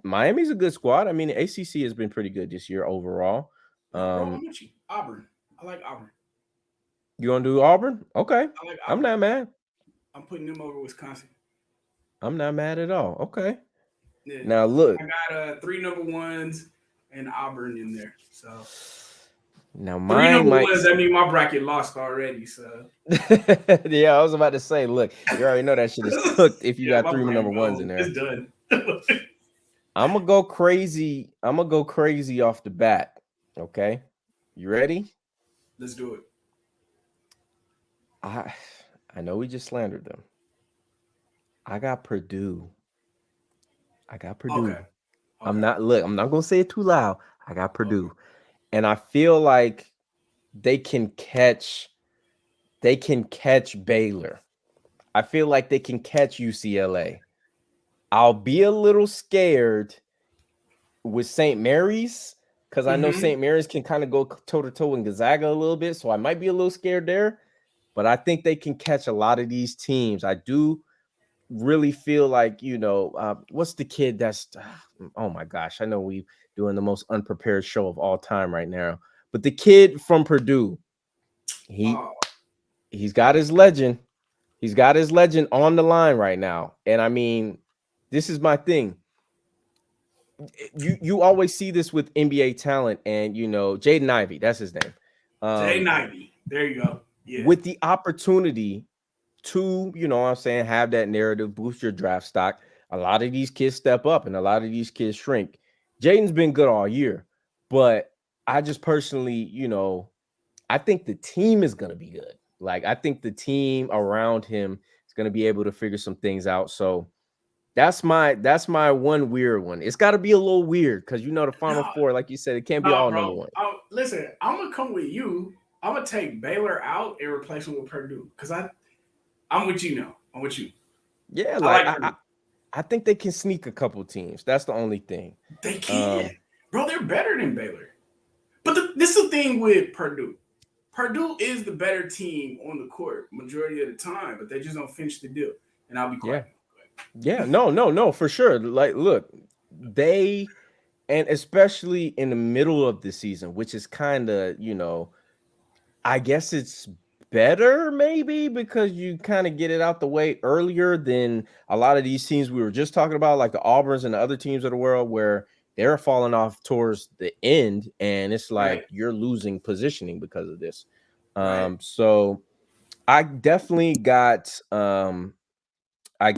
S1: Miami's a good squad. I mean, the ACC has been pretty good this year overall.
S2: No, bro,
S1: Um,
S2: I'm with you. Auburn. I like Auburn.
S1: you gonna do Auburn? Okay,
S2: I like
S1: I'm
S2: Auburn.
S1: not mad.
S2: I'm putting them over Wisconsin.
S1: I'm not mad at all. Okay,
S2: Yeah,
S1: now look,
S2: I got three number ones and Auburn in there. So
S1: now
S2: three
S1: mine
S2: number
S1: might.
S2: ones. That mean my bracket lost already. So
S1: Yeah, I was about to say, look, you already know that shit is cooked if you
S2: yeah,
S1: got
S2: my
S1: three
S2: bracket
S1: number ones in
S2: gone.
S1: there.
S2: It's done.
S1: I'm gonna go crazy. I'm gonna go crazy off the bat. Okay, you ready?
S2: Let's do it.
S1: I I know we just slandered them. I got Purdue. I got
S2: Okay.
S1: Purdue. I'm
S2: Okay.
S1: not look. I'm not gonna say it too loud. I got
S2: Okay.
S1: Purdue, and I feel like they can catch. They can catch Baylor. I feel like they can catch UCLA. I'll be a little scared with St. Mary's because I know
S2: Mm-hmm.
S1: St. Mary's can kind of go toe to toe with Gonzaga a little bit, so I might be a little scared there. But I think they can catch a lot of these teams. I do really feel like what's the kid that's oh my gosh, I know we doing the most unprepared show of all time right now, but the kid from Purdue, he
S2: Oh,
S1: he's got his legend. He's got his legend on the line right now. And I mean, this is my thing. You always see this with NBA talent, and Jaden Ivey, that's his name.
S2: Jay
S1: Um,
S2: Nivey. There you go. Yeah.
S1: with the opportunity to, what I'm saying, have that narrative, boost your draft stock. A lot of these kids step up and a lot of these kids shrink. Jaden's been good all year, but I just personally, I think the team is going to be good. Like, I think the team around him is going to be able to figure some things out. So that's my one weird one. It's got to be a little weird because the Final
S2: No,
S1: Four, like you said, it can't be
S2: no,
S1: all number
S2: bro.
S1: one.
S2: Listen, I'm gonna come with you. I'm gonna take Baylor out and replace him with Purdue because I'm with you now. I'm with you.
S1: Yeah,
S2: I
S1: like
S2: like Purdue.
S1: I think they can sneak a couple teams. That's the only thing.
S2: They can,
S1: Um,
S2: bro. They're better than Baylor. But this is the thing with Purdue. Purdue is the better team on the court majority of the time, but they just don't finish the deal. And I'll be
S1: yeah.
S2: quiet.
S1: Yeah, no, no, no, for sure. Like, look, they and especially in the middle of the season, which is kind of, I guess it's better maybe because you kind of get it out the way earlier than a lot of these teams we were just talking about, like the Auburns and the other teams of the world where they're falling off towards the end, and it's like
S2: Right,
S1: you're losing positioning because of this.
S2: right.
S1: So I definitely got them. I'm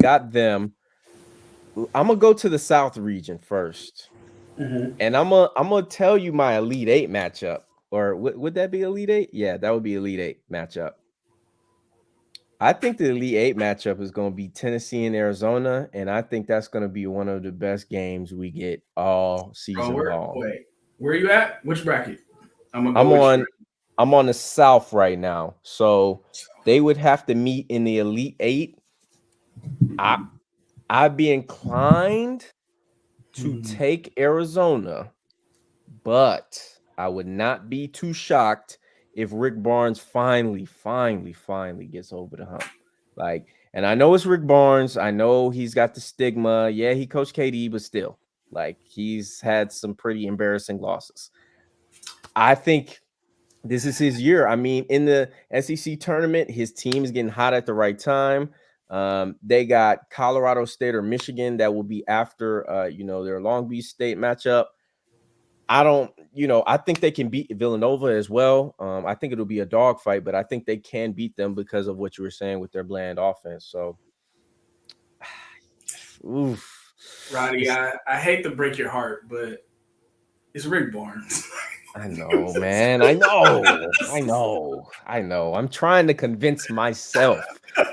S1: gonna go to the South region first,
S2: Mm-hmm.
S1: and I'm gonna tell you my Elite Eight matchup, or would that be Elite Eight? Yeah, that would be Elite Eight matchup. I think the Elite Eight matchup is gonna be Tennessee and Arizona, and I think that's gonna be one of the best games we get all
S2: Bro,
S1: season long.
S2: where are you at? Which bracket? I'm gonna go
S1: I'm
S2: with you.
S1: on I'm on the South right now, so they would have to meet in the Elite Eight. I I'd be inclined to
S2: Mm-hmm.
S1: take Arizona, but I would not be too shocked if Rick Barnes finally gets over the hump. Like, and I know it's Rick Barnes. I know he's got the stigma. Yeah, he coached KD, but still, like, he's had some pretty embarrassing losses. I think this is his year. I mean, in the SEC tournament, his team is getting hot at the right time. They got Colorado State or Michigan that will be after their Long Beach State matchup. I don't, I think they can beat Villanova as well. I think it'll be a dogfight, but I think they can beat them because of what you were saying with their bland offense. So, oof,
S2: Roddy,
S1: it's
S2: I hate to break your heart, but it's Rick Barnes.
S1: I know, man. I know. I'm trying to convince myself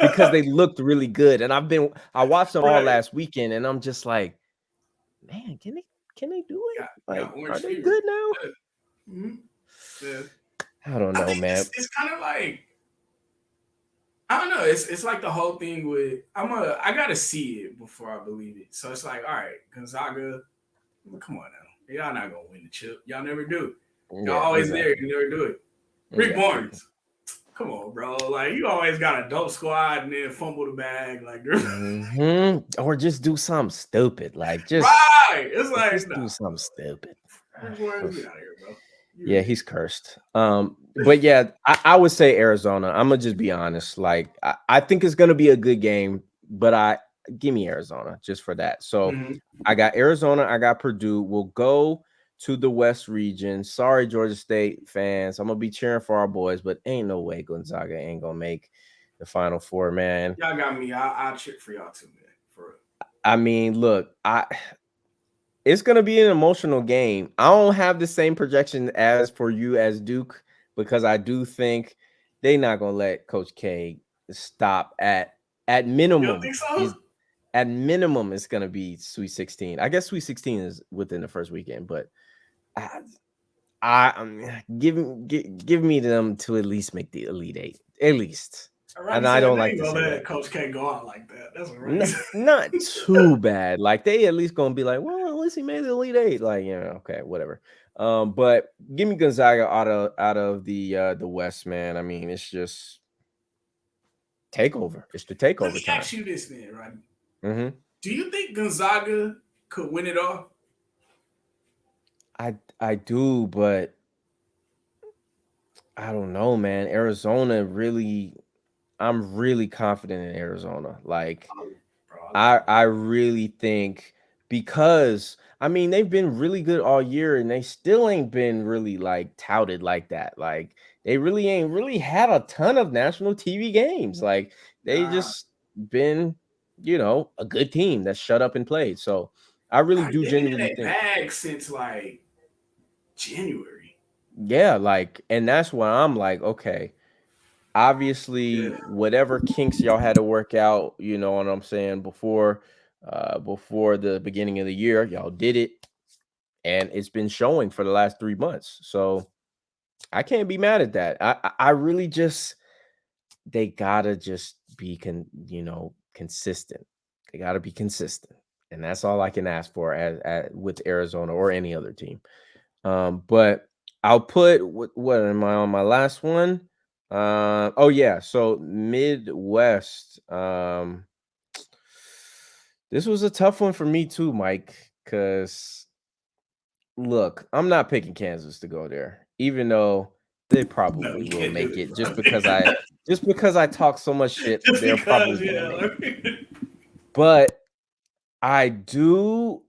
S1: because they looked really good, and I watched them all
S2: Right.
S1: last weekend, and I'm just like, man, can they do it?
S2: Got
S1: Like, are
S2: orange
S1: they
S2: fever.
S1: good now?
S2: Yeah. Mm-hmm. Yeah.
S1: I don't
S2: I
S1: know,
S2: think
S1: man.
S2: it's kind of like I don't know. It's like the whole thing with I gotta see it before I believe it. So it's like, all right, Gonzaga, come on now. Y'all not gonna win the chip. Y'all never do. Y'all
S1: Yeah,
S2: always there.
S1: exactly.
S2: You never do it. Rick
S1: Exactly.
S2: Barnes. Come on, bro. Like you always got a dope squad and then fumble the bag. Like,
S1: Or just do something stupid. Like
S2: right? It's like,
S1: just
S2: nah,
S1: do something stupid.
S2: bro. Get out of here, bro. You
S1: Yeah, he's
S2: ridiculous.
S1: cursed. But yeah, I would say Arizona. I'm gonna just be honest. Like, I think it's gonna be a good game, but I give me Arizona just for that. So
S2: Mhm.
S1: I got Arizona, I got Purdue. We'll go to the West region. Sorry, Georgia State fans. I'm gonna be cheering for our boys, but ain't no way Gonzaga ain't gonna make the Final Four, man.
S2: Y'all got me. I'll cheer for y'all too, man. For real.
S1: I mean, look, it's gonna be an emotional game. I don't have the same projection as for you as Duke because I do think they're not gonna let Coach K stop at
S2: You don't
S1: minimum.
S2: think so?
S1: He's at minimum it's gonna be Sweet 16. I guess Sweet 16 is within the first weekend, but I, give me them to at least make the Elite Eight, at least.
S2: Roddy
S1: And I
S2: said
S1: don't
S2: they
S1: like
S2: ain't
S1: to
S2: gonna
S1: say that.
S2: let Coach K go out like that. That's what Roddy said.
S1: Not too bad. Like they at least gonna be like, well, at least he made the Elite Eight. Like, okay, whatever. But give me Gonzaga out of the West, man. I mean, it's just takeover. It's the
S2: Let
S1: takeover
S2: me
S1: time.
S2: ask you this, man, Roddy.
S1: hmm
S2: Do you think Gonzaga could win it all?
S1: I do, but I don't know, man. Arizona really, I'm really confident in Arizona. Like
S2: Bro, I like
S1: I really think because I mean they've been really good all year and they still ain't been really like touted like that. Like they really ain't really had a ton of national TV games. Like they
S2: nah.
S1: just been, a good team that shut up and played. So I really do
S2: They've been in
S1: genuinely
S2: that
S1: think,
S2: bag since like January.
S1: yeah, like, and that's why I'm like, okay, obviously
S2: Yeah.
S1: whatever kinks y'all had to work out, you know what I'm saying, before the beginning of the year, y'all did it, and it's been showing for the last 3 months. So I can't be mad at that. I really just, they gotta just be consistent. They gotta be consistent, and that's all I can ask for as with Arizona or any other team. But I'll put what am I on my last one? Oh yeah, so Midwest. This was a tough one for me too, Mike, because look, I'm not picking Kansas to go there, even though they
S2: No,
S1: probably
S2: you
S1: will
S2: can't do
S1: make
S2: it,
S1: it
S2: bro.
S1: just because I talk so much shit,
S2: Just
S1: they're
S2: because,
S1: probably gonna
S2: yeah.
S1: make it.
S2: Like,
S1: But I do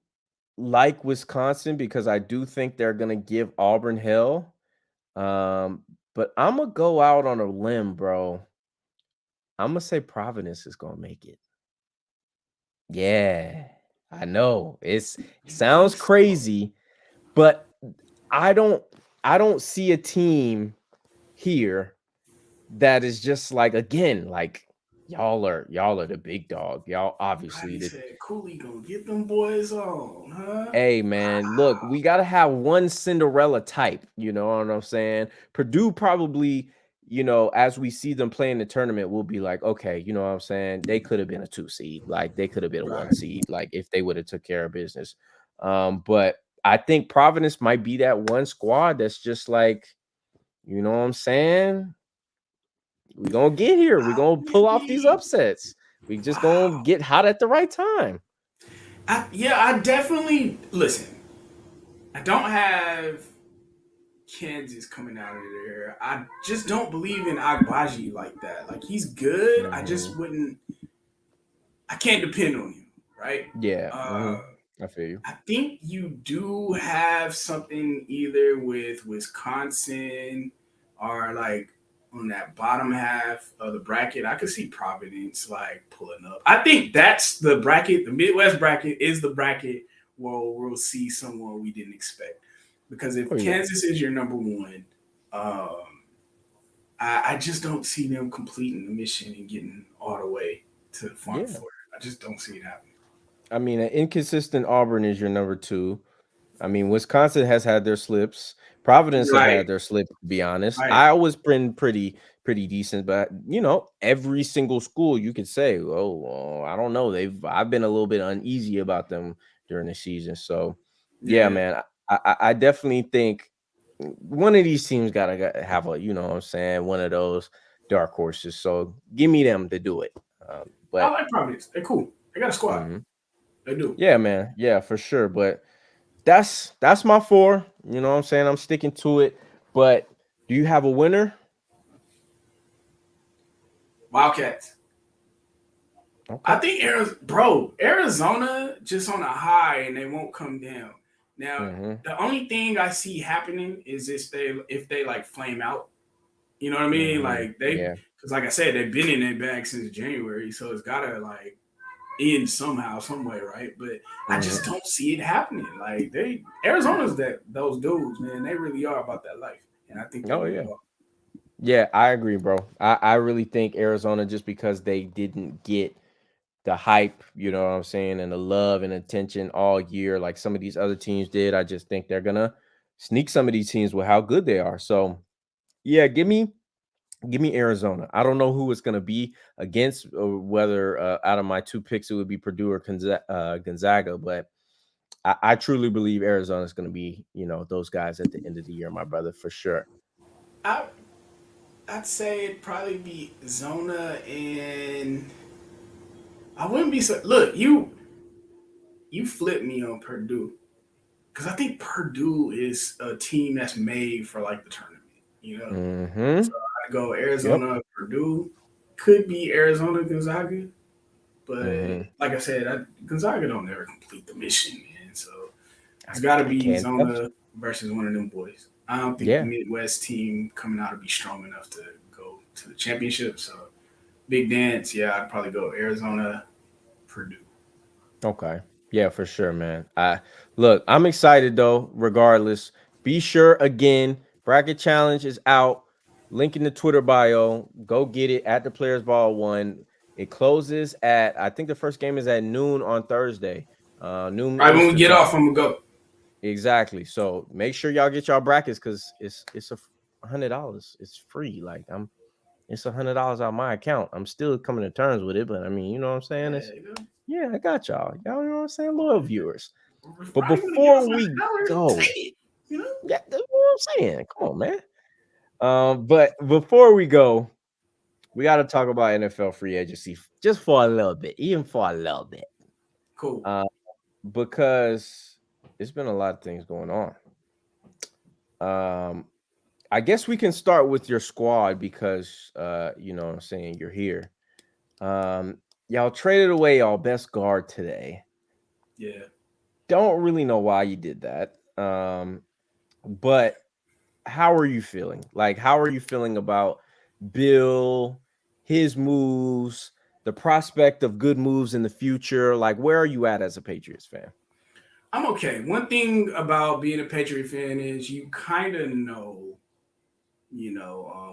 S1: like Wisconsin because I do think they're gonna give Auburn hell. But I'm gonna go out on a limb, bro. I'm gonna say Providence is gonna make it. Yeah, I know it
S2: you
S1: sounds
S2: think so?
S1: crazy, but I don't I don't see a team here that is just like again like y'all are the big dog. Y'all obviously
S2: Roddy
S1: the.
S2: said Cooley gonna get them boys on, huh?
S1: Hey man, look, we gotta have one Cinderella type, you know what I'm saying? Purdue probably, as we see them play in the tournament, we'll be like, okay, you know what I'm saying? They could have been a 2 seed, like they could have been a one
S2: Right.
S1: seed, like if they would have took care of business. But I think Providence might be that one squad that's just like, you know what I'm saying? We're gonna get here. We're gonna pull off these
S2: Maybe.
S1: upsets. We just gonna
S2: Wow.
S1: get hot at the right time.
S2: I definitely listen. I don't have Kansas coming out of there. I just don't believe in Agbaji like that. Like he's good. I
S1: Mhm.
S2: just wouldn't. I can't depend on him. Right.
S1: Yeah.
S2: Uh,
S1: I feel you.
S2: I think you do have something either with Wisconsin or like on that bottom half of the bracket. I could see Providence like pulling up. I think that's the bracket. The Midwest bracket is the bracket where we'll see someone we didn't expect. Because
S1: Oh
S2: if
S1: yeah.
S2: Kansas is your number one, um, I just don't see them completing the mission and getting all the way to the Final
S1: Yeah.
S2: Four. I just don't see it happening.
S1: I mean, an inconsistent Auburn is your number two. I mean, Wisconsin has had their slips. Providence have
S2: Right,
S1: had their slips, to be honest.
S2: right.
S1: I was been pretty decent, but every single school you could say, oh, well, I don't know. I've been a little bit uneasy about them during the season. So yeah,
S2: Yeah.
S1: man, I definitely think one of these teams gotta have a, you know what I'm saying, one of those dark horses. So give me them to do it.
S2: I
S1: But
S2: like Providence. They're cool. They got a squad.
S1: mhm.
S2: They do.
S1: Yeah, man. Yeah, for sure. But that's my four. You know what I'm saying? I'm sticking to it. But do you have a winner?
S2: Wildcats. I
S1: Okay.
S2: think Arizona just on a high and they won't come down. Now,
S1: Mm-hmm.
S2: the only thing I see happening is if they like flame out. You know what I mean?
S1: Mm-hmm.
S2: Like
S1: Yeah.
S2: because like I said, they've been in their bag since January, so it's gotta like end somehow, some way, right? But I just
S1: Mm-hmm.
S2: don't see it happening. Like Arizona's those dudes, man. They really are about that life, and I think they're
S1: Oh
S2: gonna
S1: yeah.
S2: go.
S1: Yeah, I agree, bro. I really think Arizona, just because they didn't get the hype, you know what I'm saying, and the love and attention all year like some of these other teams did. I just think they're gonna sneak some of these teams with how good they are. So yeah, give me Arizona. I don't know who it's gonna be against, or whether out of my two picks it would be Purdue or Gonzaga, but I truly believe Arizona is gonna be, those guys at the end of the year, my brother, for sure.
S2: I I'd say it'd probably be Zona, and I wouldn't be so. Look, you flipped me on Purdue because I think Purdue is a team that's made for like the tournament. You know,
S1: Mm-hmm.
S2: so I go
S1: Yep.
S2: Arizona, Purdue. Could be Arizona, Gonzaga, but
S1: Mm-hmm.
S2: like I said, Gonzaga don't never complete the mission, man. So
S1: I,
S2: it's got to
S1: I
S2: be
S1: can't touch.
S2: Zona versus one of them boys. I don't think the
S1: Yeah.
S2: Midwest team coming out to be strong enough to go to the championship. So big dance, yeah, I'd probably go Arizona, Purdue.
S1: Okay. Yeah, for sure, man. I'm excited though, regardless. Be sure again, bracket challenge is out. Link in the Twitter bio. Go get it at the Players Ball 1. It closes at, I think the first game is at noon on Thursday. Noon
S2: All right, when we
S1: Eastern
S2: get
S1: time.
S2: off, I'm gonna go.
S1: Exactly. So make sure y'all get y'all brackets, because it's $100. It's free. Like, it's $100 out of my account. I'm still coming to terms with it, but I mean, you know what I'm saying?
S2: Yeah, you know,
S1: Yeah, I got y'all. Y'all know what I'm saying? Loyal viewers.
S2: if
S1: But
S2: Roddy want to give us
S1: before we
S2: $100,
S1: go,
S2: take it. You know,
S1: yeah, that's what I'm saying. Come on, man. But before we go, we got to talk about NFL free agency just for a little bit, even for a little bit.
S2: cool.
S1: Uh, because there's been a lot of things going on. Um, I guess we can start with your squad because you know what I'm saying, you're here. Um, y'all traded away y'all best guard today.
S2: Yeah,
S1: Don't really know why you did that. But how are you feeling? Like, how are you feeling about Bill, his moves, the prospect of good moves in the future? Like, where are you at as a Patriots fan?
S2: I'm okay. One thing about being a Patriot fan is you kind of know,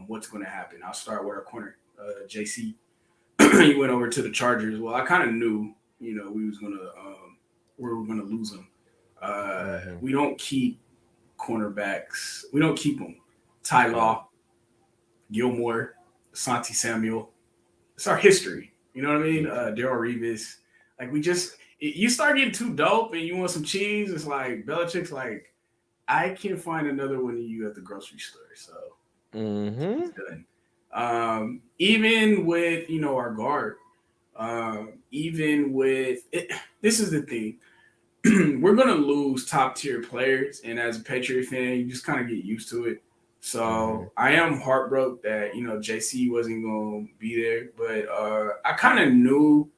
S2: what's going to happen. I'll start with our corner, JC. He went over to the Chargers. Well, I kind of knew, we were gonna lose him.
S1: Mm-hmm.
S2: We don't keep cornerbacks. We don't keep them. Ty
S1: Yeah.
S2: Law, Gilmore, Santi Samuel. It's our history. You know what I mean?
S1: Yeah.
S2: Daryl Reeves. Like you start getting too dope and you want some cheese. It's like Belichick's like, I can find another one of you at the grocery store. So
S1: Mm-hmm.
S2: he's done. Even with our guard, even with it, this is the thing. We're gonna lose top tier players, and as a Patriot fan, you just kind of get used to it.
S1: Mm-hmm.
S2: So I am heartbroken that JC wasn't gonna be there, but I kind of knew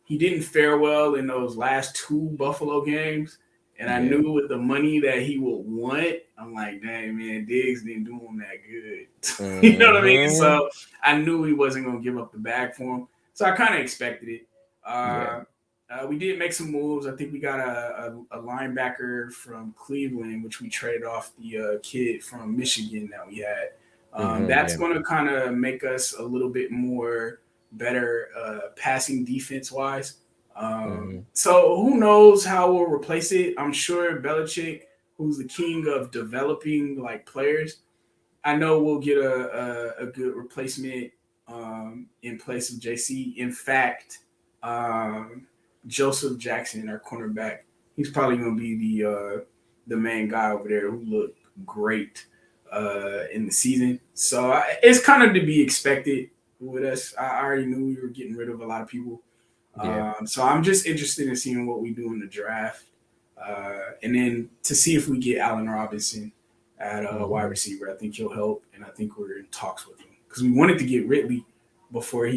S2: he didn't fare well in those last two Buffalo games, and I
S1: Yeah.
S2: knew with the money that he would want, I'm like, dang man, Diggs didn't do him that good. You know what I mean?
S1: Mm-hmm.
S2: So I knew he wasn't gonna give up the bag for him. So I kind of expected it.
S1: Yeah.
S2: We did make some moves. I think we got a linebacker from Cleveland, which we traded off the kid from Michigan that we had.
S1: Mm-hmm.
S2: That's
S1: Yeah.
S2: going to kind of make us a little bit more better passing defense wise.
S1: Mm-hmm.
S2: So who knows how we'll replace it? I'm sure Belichick, who's the king of developing like players, I know we'll get a good replacement in place of JC. In fact, um, Joseph Jackson, our cornerback, he's probably going to be the main guy over there who looked great. in the season. So it's kind of to be expected with us. I already knew we were getting rid of a lot of people.
S1: Yeah.
S2: So I'm just interested in seeing what we do in the draft. And then to see if we get Allen Robinson at wide
S1: Mhm.
S2: receiver. I think he'll help, and I think we're in talks with him because we wanted to get Ridley before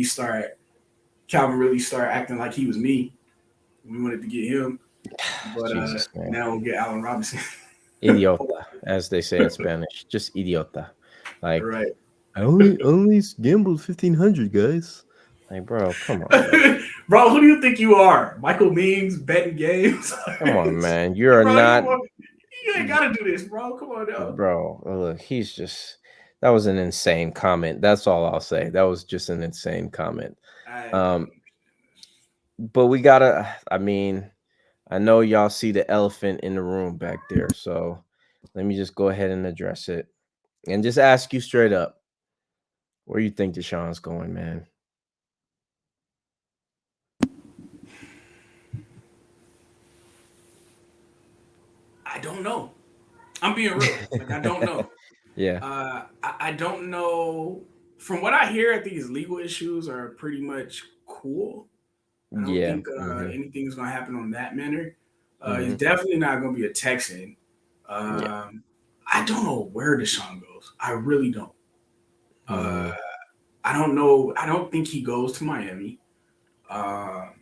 S2: Calvin really started acting like he was me. We wanted to get him, but
S1: Jesus, man.
S2: now we'll get Allen Robinson.
S1: Idiota, as they say in Spanish. Just idiota. Like,
S2: Right.
S1: I only gambled 1,500, guys. Like, bro, come on, bro.
S2: Bro, who do you think you are? Michael Means betting games?
S1: Come on, man. You are
S2: Bro,
S1: not,
S2: you ain't gotta do this, bro. Come on now.
S1: bro. Look, that was an insane comment. That's all I'll say. That was just an insane comment.
S2: I don't
S1: Um,
S2: understand this.
S1: but we gotta, I mean, I know y'all see the elephant in the room back there. So let me just go ahead and address it and just ask you straight up, where you think Deshaun's going, man?
S2: I don't know. I'm being real. Like I don't know.
S1: Yeah.
S2: I don't know. From what I hear, I think his legal issues are pretty much cool. I don't
S1: Yeah.
S2: think
S1: Hmm.
S2: anything is going to happen on that manner. He's
S1: Hmm.
S2: definitely not going to be a Texan.
S1: Yeah.
S2: I don't know where Deshaun goes. I really don't. Uh,
S1: Hmm.
S2: I don't know. I don't think he goes to Miami. Um,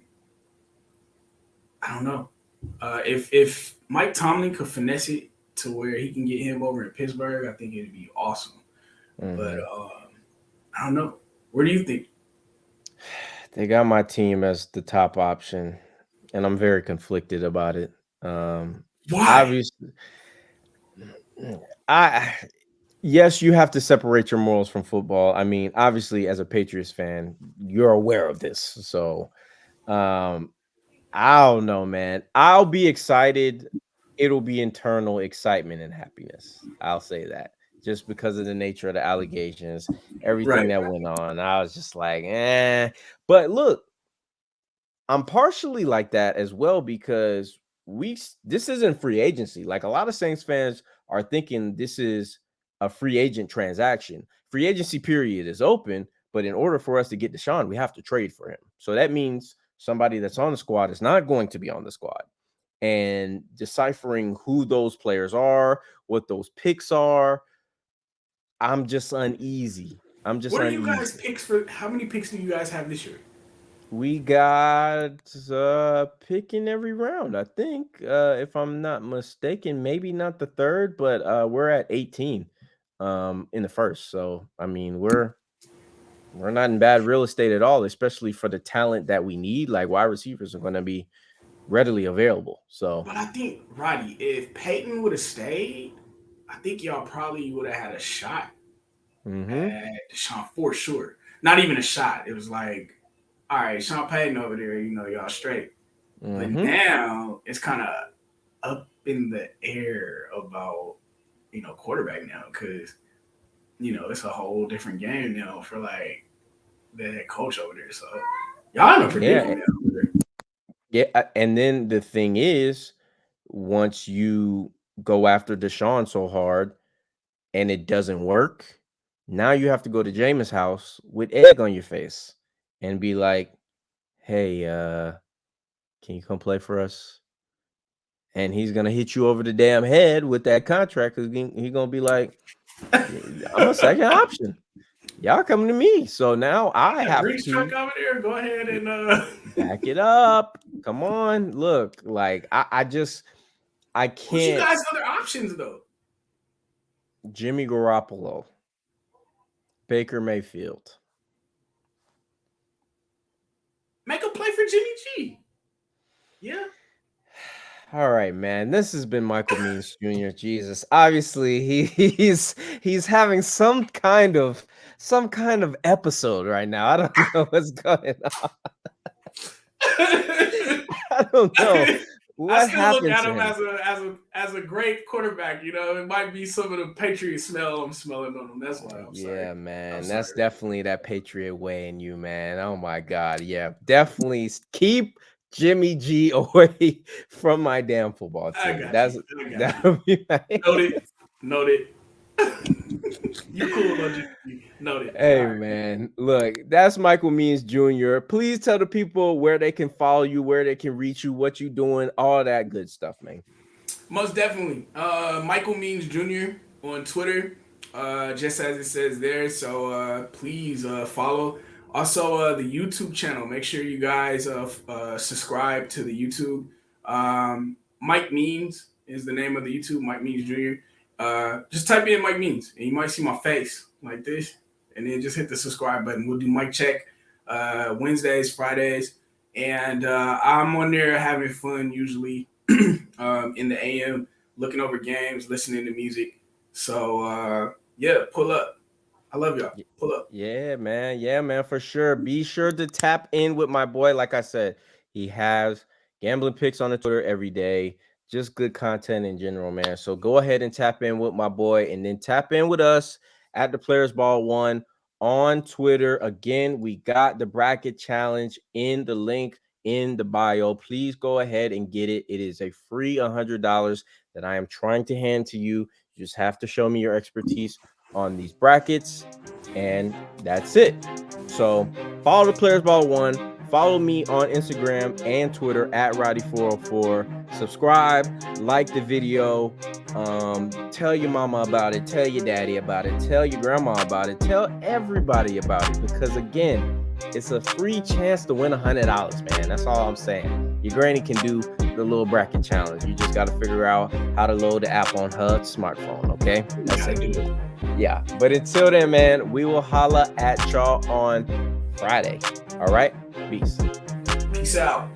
S2: I don't know. If Mike Tomlin could finesse it to where he can get him over in Pittsburgh, I think it'd be awesome. But
S1: Hmm.
S2: I don't know. Where do you think?
S1: They got my team as the top option, and I'm very conflicted about it. Um,
S2: Why?
S1: Obviously, I yes, you have to separate your morals from football. I mean, obviously, as a Patriots fan, you're aware of this. So, um, I don't know, man. I'll be excited. It'll be internal excitement and happiness. I'll say that just because of the nature of the allegations, everything
S2: Right.
S1: that went on. I was just like, eh. But look, I'm partially like that as well because this isn't free agency. Like a lot of Saints fans are thinking this is a free agent transaction. Free agency period is open, but in order for us to get Deshaun, we have to trade for him. So that means somebody that's on the squad is not going to be on the squad. And deciphering who those players are, what those picks are, I'm just uneasy. I'm just
S2: What are you guys
S1: uneasy.
S2: picks for? How many picks do you guys have this year?
S1: We got pick in every round, I think. If I'm not mistaken, maybe not the third, but we're at 18 in the first. So I mean we're not in bad real estate at all, especially for the talent that we need. Like wide receivers are gonna be readily available. So
S2: But I think Roddy, if Peyton would have stayed, I think y'all probably would have had a shot
S1: mm-hmm.
S2: at Deshaun for sure. Not even a shot. It was like, all right, Sean Payton over there, y'all straight. But
S1: Mm-hmm.
S2: now it's kind of up in the air about quarterback now because it's a whole different game now for like the head coach over there. So y'all in a
S1: Yeah.
S2: predicament over there.
S1: Yeah. And then the thing is, once you go after Deshaun so hard and it doesn't work, now you have to go to Jameis' house with egg on your face and be like, "Hey, can you come play for us?" And he's gonna hit you over the damn head with that contract because he's gonna be like, "Yeah, I'm a second option. Y'all coming to me." So now I
S2: That
S1: have
S2: Breeze truck
S1: to
S2: over there, go ahead and
S1: back it up. Come on, look, like I
S2: who's you
S1: can't.
S2: guys' other options though?
S1: Jimmy Garoppolo, Baker Mayfield.
S2: Make a play for Jimmy G. Yeah.
S1: All right, man. This has been Michael Means Jr. Jesus. Obviously, he's having some kind of episode right now. I don't know what's going on. I don't know
S2: I
S1: what
S2: still look
S1: happened
S2: at
S1: to
S2: him
S1: him.
S2: as a great quarterback. It might be some of the Patriot smell I'm smelling on him. That's why I'm sorry.
S1: Yeah,
S2: I'm
S1: man. That's
S2: sorry.
S1: definitely that Patriot way in you, man. Oh my God. Yeah, definitely keep Jimmy G away from my damn football
S2: I
S1: team.
S2: got you. I got you.
S1: That'll be my
S2: Noted. Noted. You cool, OG. Noted. All
S1: Hey
S2: right.
S1: man, look, that's Michael Means Jr. Please tell the people where they can follow you, where they can reach you, what you doing, all that good stuff, man.
S2: Most definitely. Michael Means Jr. on Twitter, just as it says there. So please follow. Also, the YouTube channel. Make sure you guys subscribe to the YouTube. Mike Means is the name of the YouTube. Mike Means Jr. Just type in Mike Means, and you might see my face like this, and then just hit the subscribe button. We'll do mic check Wednesdays, Fridays, and I'm on there having fun usually. In the AM, looking over games, listening to music. So yeah, pull up. I love y'all. Pull up.
S1: Yeah, man. Yeah, man, for sure. Be sure to tap in with my boy. Like I said, he has gambling picks on the Twitter every day. Just good content in general, man. So go ahead and tap in with my boy and then tap in with us at the Players Ball One on Twitter. Again, we got the bracket challenge in the link in the bio. Please go ahead and get it. It is a free $100 that I am trying to hand to you. You just have to show me your expertise on these brackets. And that's it. So follow the Players Ball One. Follow me on Instagram and Twitter at Roddy404. Subscribe, like the video. Tell your mama about it. Tell your daddy about it. Tell your grandma about it. Tell everybody about it. Because again, it's a free chance to win $100, man. That's all I'm saying. Your granny can do the little bracket challenge. You just got to figure out how to load the app on her smartphone, okay? That's it. Yeah, but until then, man, we will holla at y'all on Friday. All right? Peace.
S2: Peace out.